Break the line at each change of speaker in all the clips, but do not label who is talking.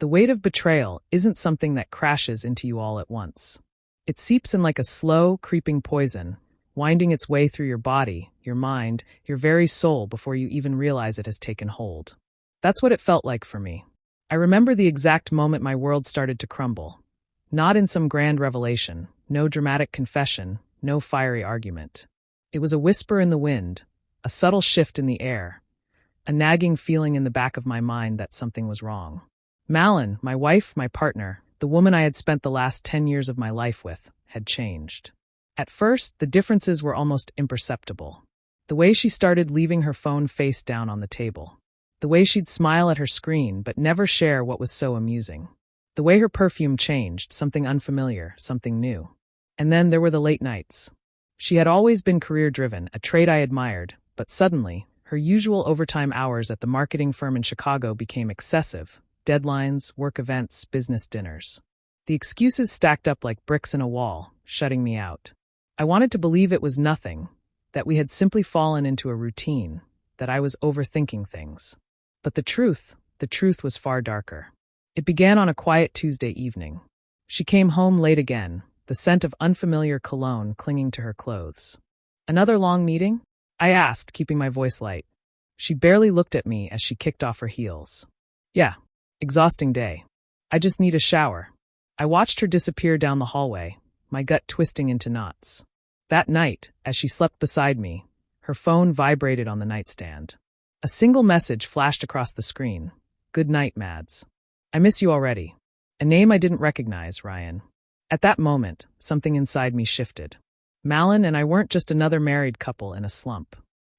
The weight of betrayal isn't something that crashes into you all at once. It seeps in like a slow, creeping poison, winding its way through your body, your mind, your very soul before you even realize it has taken hold. That's what it felt like for me. I remember the exact moment my world started to crumble. Not in some grand revelation, no dramatic confession, no fiery argument. It was a whisper in the wind, a subtle shift in the air, a nagging feeling in the back of my mind that something was wrong. Malin, my wife, my partner, the woman I had spent the last 10 years of my life with, had changed. At first, the differences were almost imperceptible. The way she started leaving her phone face down on the table. The way she'd smile at her screen but never share what was so amusing. The way her perfume changed, something unfamiliar, something new. And then there were the late nights. She had always been career-driven, a trait I admired, but suddenly, her usual overtime hours at the marketing firm in Chicago became excessive. Deadlines, work events, business dinners. The excuses stacked up like bricks in a wall, shutting me out. I wanted to believe it was nothing, that we had simply fallen into a routine, that I was overthinking things. But the truth was far darker. It began on a quiet Tuesday evening. She came home late again, the scent of unfamiliar cologne clinging to her clothes. "Another long meeting?" I asked, keeping my voice light. She barely looked at me as she kicked off her heels. "Yeah, exhausting day. I just need a shower." I watched her disappear down the hallway, my gut twisting into knots. That night, as she slept beside me, her phone vibrated on the nightstand. A single message flashed across the screen. "Good night, Mads. I miss you already." A name I didn't recognize, Ryan. At that moment, something inside me shifted. Malin and I weren't just another married couple in a slump.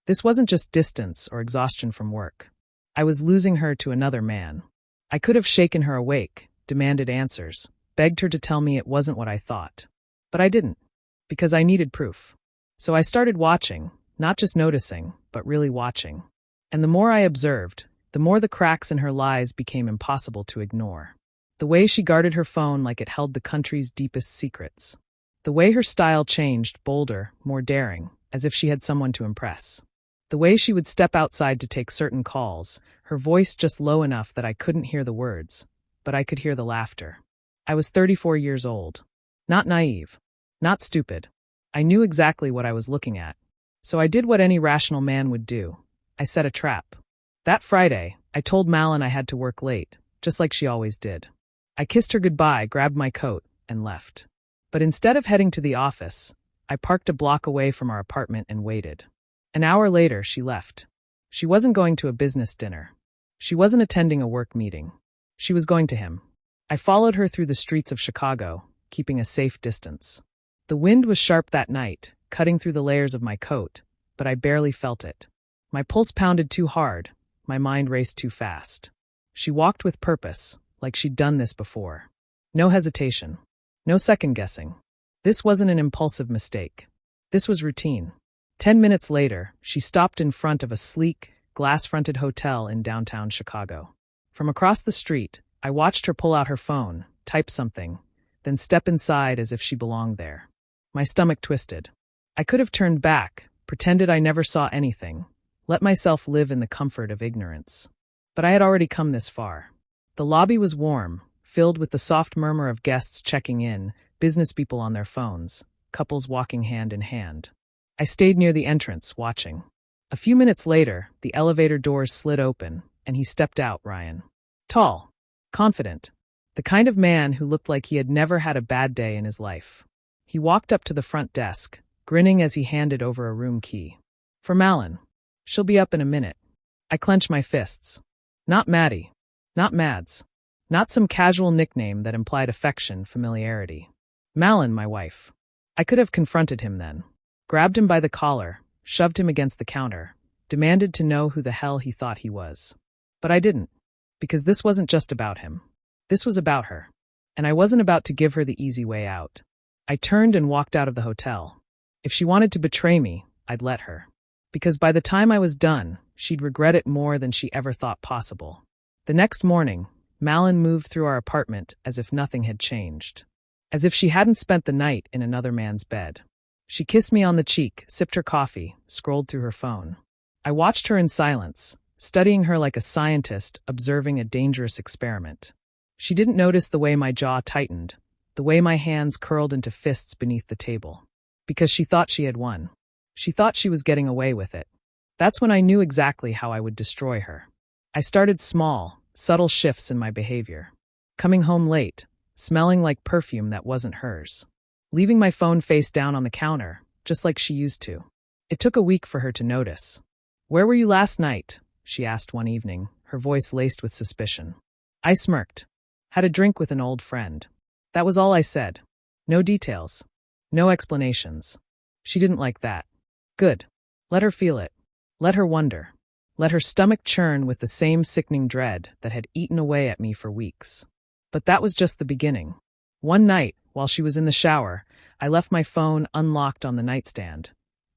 This wasn't just distance or exhaustion from work. I was losing her to another man. I could have shaken her awake, demanded answers, begged her to tell me it wasn't what I thought. But I didn't, because I needed proof. So I started watching, not just noticing, but really watching. And the more I observed, the more the cracks in her lies became impossible to ignore. The way she guarded her phone like it held the country's deepest secrets. The way her style changed, bolder, more daring, as if she had someone to impress. The way she would step outside to take certain calls, her voice just low enough that I couldn't hear the words, but I could hear the laughter. I was 34 years old. Not naive. Not stupid. I knew exactly what I was looking at. So I did what any rational man would do. I set a trap. That Friday, I told Malin I had to work late, just like she always did. I kissed her goodbye, grabbed my coat, and left. But instead of heading to the office, I parked a block away from our apartment and waited. An hour later, she left. She wasn't going to a business dinner. She wasn't attending a work meeting. She was going to him. I followed her through the streets of Chicago, keeping a safe distance. The wind was sharp that night, cutting through the layers of my coat, but I barely felt it. My pulse pounded too hard, my mind raced too fast. She walked with purpose, like she'd done this before. No hesitation. No second-guessing. This wasn't an impulsive mistake. This was routine. 10 minutes later, she stopped in front of a sleek, glass-fronted hotel in downtown Chicago. From across the street, I watched her pull out her phone, type something, then step inside as if she belonged there. My stomach twisted. I could have turned back, pretended I never saw anything, let myself live in the comfort of ignorance. But I had already come this far. The lobby was warm, filled with the soft murmur of guests checking in, business people on their phones, couples walking hand in hand. I stayed near the entrance, watching. A few minutes later, the elevator doors slid open, and he stepped out, Ryan. Tall, confident, the kind of man who looked like he had never had a bad day in his life. He walked up to the front desk, grinning as he handed over a room key. "For Malin. She'll be up in a minute." I clenched my fists. Not Maddie. Not Mads. Not some casual nickname that implied affection, familiarity. Malin, my wife. I could have confronted him then. Grabbed him by the collar, shoved him against the counter, demanded to know who the hell he thought he was. But I didn't. Because this wasn't just about him. This was about her. And I wasn't about to give her the easy way out. I turned and walked out of the hotel. If she wanted to betray me, I'd let her. Because by the time I was done, she'd regret it more than she ever thought possible. The next morning, Malin moved through our apartment as if nothing had changed. As if she hadn't spent the night in another man's bed. She kissed me on the cheek, sipped her coffee, scrolled through her phone. I watched her in silence, studying her like a scientist observing a dangerous experiment. She didn't notice the way my jaw tightened, the way my hands curled into fists beneath the table. Because she thought she had won. She thought she was getting away with it. That's when I knew exactly how I would destroy her. I started small, subtle shifts in my behavior. Coming home late, smelling like perfume that wasn't hers. Leaving my phone face down on the counter, just like she used to. It took a week for her to notice. "Where were you last night?" she asked one evening, her voice laced with suspicion. I smirked. "Had a drink with an old friend." That was all I said. No details. No explanations. She didn't like that. Good. Let her feel it. Let her wonder. Let her stomach churn with the same sickening dread that had eaten away at me for weeks. But that was just the beginning. One night, while she was in the shower, I left my phone unlocked on the nightstand,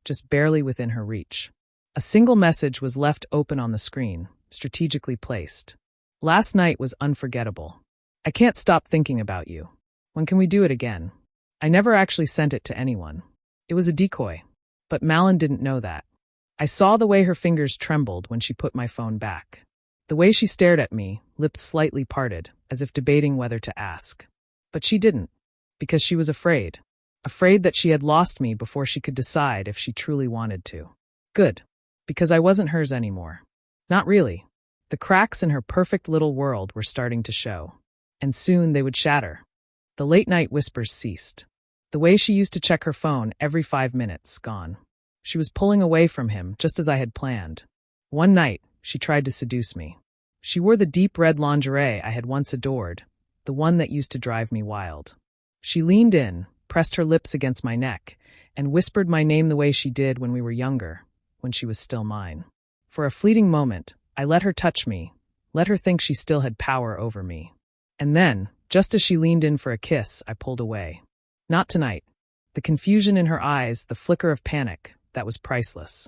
just barely within her reach. A single message was left open on the screen, strategically placed. "Last night was unforgettable. I can't stop thinking about you. When can we do it again?" I never actually sent it to anyone. It was a decoy. But Malin didn't know that. I saw the way her fingers trembled when she put my phone back. The way she stared at me, lips slightly parted, as if debating whether to ask. But she didn't. Because she was afraid. Afraid that she had lost me before she could decide if she truly wanted to. Good. Because I wasn't hers anymore. Not really. The cracks in her perfect little world were starting to show. And soon they would shatter. The late-night whispers ceased. The way she used to check her phone every 5 minutes, gone. She was pulling away from him, just as I had planned. One night, she tried to seduce me. She wore the deep red lingerie I had once adored, the one that used to drive me wild. She leaned in, pressed her lips against my neck, and whispered my name the way she did when we were younger, when she was still mine. For a fleeting moment, I let her touch me, let her think she still had power over me. And then, just as she leaned in for a kiss, I pulled away. Not tonight. The confusion in her eyes, the flicker of panic, that was priceless.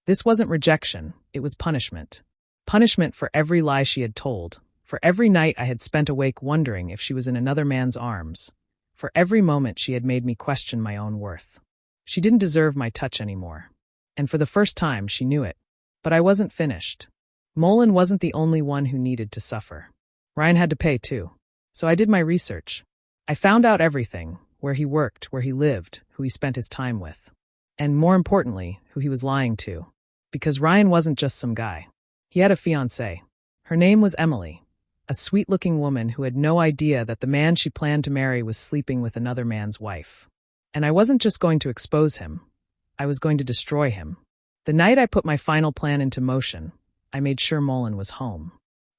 This wasn't rejection, it was punishment. Punishment for every lie she had told, for every night I had spent awake wondering if she was in another man's arms, for every moment she had made me question my own worth. She didn't deserve my touch anymore. And for the first time, she knew it. But I wasn't finished. Molin wasn't the only one who needed to suffer. Ryan had to pay too. So I did my research. I found out everything, where he worked, where he lived, who he spent his time with. And more importantly, who he was lying to. Because Ryan wasn't just some guy. He had a fiancée. Her name was Emily, a sweet-looking woman who had no idea that the man she planned to marry was sleeping with another man's wife. And I wasn't just going to expose him. I was going to destroy him. The night I put my final plan into motion, I made sure Molin was home.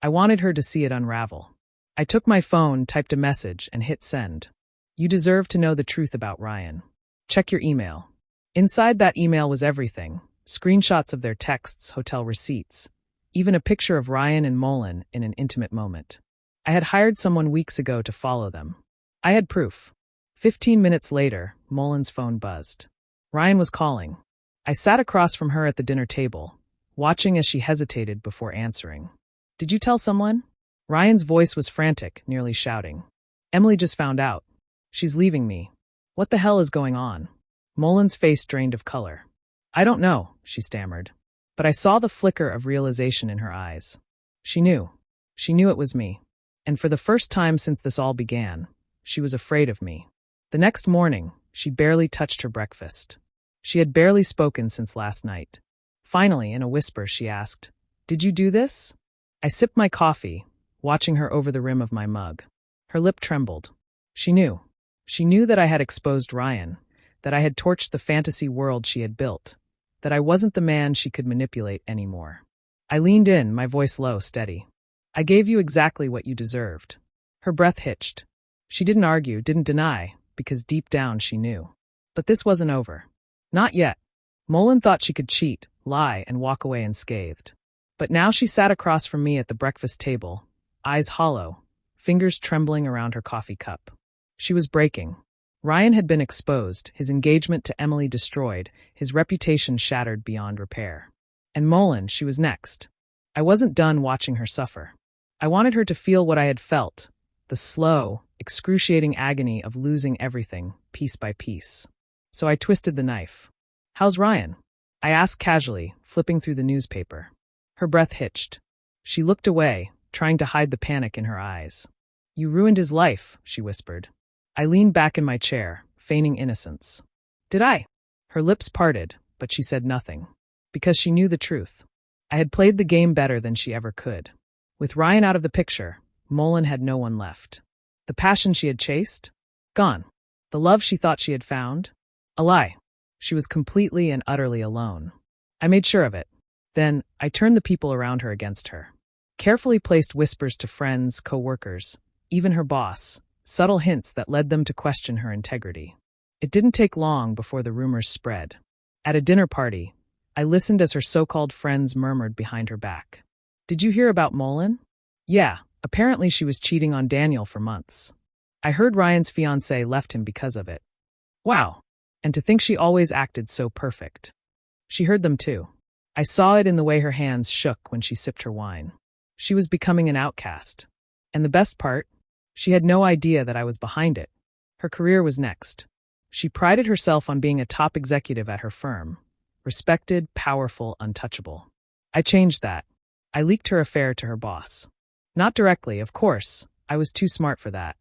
I wanted her to see it unravel. I took my phone, typed a message, and hit send. "You deserve to know the truth about Ryan. Check your email." Inside that email was everything. Screenshots of their texts, hotel receipts, even a picture of Ryan and Molin in an intimate moment. I had hired someone weeks ago to follow them. I had proof. 15 minutes later, Molin's phone buzzed. Ryan was calling. I sat across from her at the dinner table, watching as she hesitated before answering. "Did you tell someone?" Ryan's voice was frantic, nearly shouting. "Emily just found out. She's leaving me. What the hell is going on?" Molin's face drained of color. "I don't know," she stammered. But I saw the flicker of realization in her eyes. She knew. She knew it was me. And for the first time since this all began, she was afraid of me. The next morning, she barely touched her breakfast. She had barely spoken since last night. Finally, in a whisper, she asked, "Did you do this?" I sipped my coffee, watching her over the rim of my mug. Her lip trembled. She knew. She knew that I had exposed Ryan, that I had torched the fantasy world she had built, that I wasn't the man she could manipulate anymore. I leaned in, my voice low, steady. "I gave you exactly what you deserved." Her breath hitched. She didn't argue, didn't deny, because deep down she knew. But this wasn't over. Not yet. Molin thought she could cheat, lie, and walk away unscathed. But now she sat across from me at the breakfast table, eyes hollow, fingers trembling around her coffee cup. She was breaking. Ryan had been exposed, his engagement to Emily destroyed, his reputation shattered beyond repair. And Molin, she was next. I wasn't done watching her suffer. I wanted her to feel what I had felt, the slow, excruciating agony of losing everything, piece by piece. So I twisted the knife. "How's Ryan?" I asked casually, flipping through the newspaper. Her breath hitched. She looked away, trying to hide the panic in her eyes. You ruined his life, she whispered. I leaned back in my chair, feigning innocence. Did I? Her lips parted, but she said nothing. Because she knew the truth. I had played the game better than she ever could. With Ryan out of the picture, Mullen had no one left. The passion she had chased? Gone. The love she thought she had found? A lie. She was completely and utterly alone. I made sure of it. Then, I turned the people around her against her. Carefully placed whispers to friends, co-workers, even her boss, subtle hints that led them to question her integrity. It didn't take long before the rumors spread. At a dinner party, I listened as her so-called friends murmured behind her back. Did you hear about Mullen? Yeah, apparently she was cheating on Daniel for months. I heard Ryan's fiancée left him because of it. Wow. And to think she always acted so perfect. She heard them too. I saw it in the way her hands shook when she sipped her wine. She was becoming an outcast. And the best part? She had no idea that I was behind it. Her career was next. She prided herself on being a top executive at her firm. Respected, powerful, untouchable. I changed that. I leaked her affair to her boss. Not directly, of course. I was too smart for that.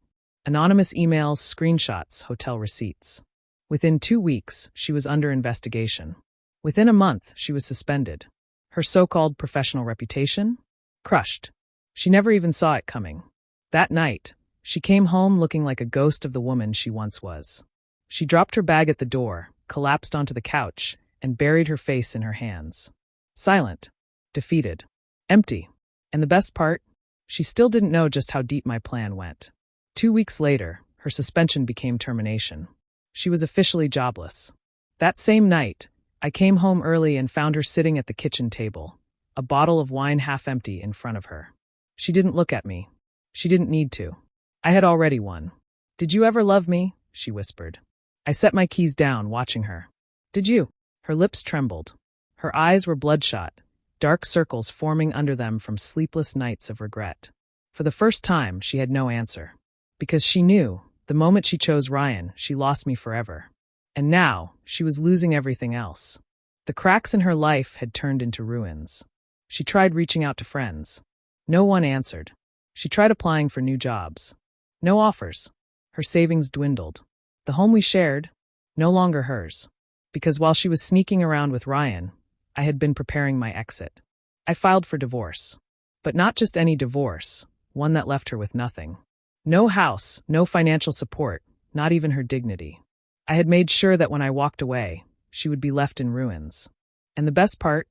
Anonymous emails, screenshots, hotel receipts. Within 2 weeks, she was under investigation. Within a month, she was suspended. Her so-called professional reputation? Crushed. She never even saw it coming. That night, she came home looking like a ghost of the woman she once was. She dropped her bag at the door, collapsed onto the couch, and buried her face in her hands. Silent. Defeated. Empty. And the best part? She still didn't know just how deep my plan went. 2 weeks later, her suspension became termination. She was officially jobless. That same night, I came home early and found her sitting at the kitchen table, a bottle of wine half empty in front of her. She didn't look at me. She didn't need to. I had already won. Did you ever love me? She whispered. I set my keys down, watching her. Did you? Her lips trembled. Her eyes were bloodshot, dark circles forming under them from sleepless nights of regret. For the first time, she had no answer. Because she knew, the moment she chose Ryan, she lost me forever. And now, she was losing everything else. The cracks in her life had turned into ruins. She tried reaching out to friends. No one answered. She tried applying for new jobs. No offers. Her savings dwindled. The home we shared, no longer hers. Because while she was sneaking around with Ryan, I had been preparing my exit. I filed for divorce. But not just any divorce, one that left her with nothing. No house, no financial support, not even her dignity. I had made sure that when I walked away, she would be left in ruins. And the best part?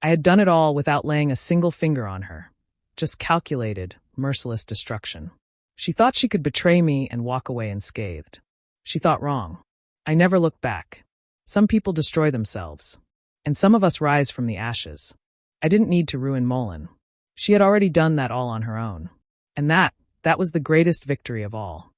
I had done it all without laying a single finger on her. Just calculated, merciless destruction. She thought she could betray me and walk away unscathed. She thought wrong. I never looked back. Some people destroy themselves. And some of us rise from the ashes. I didn't need to ruin Mullen. She had already done that all on her own. And that was the greatest victory of all.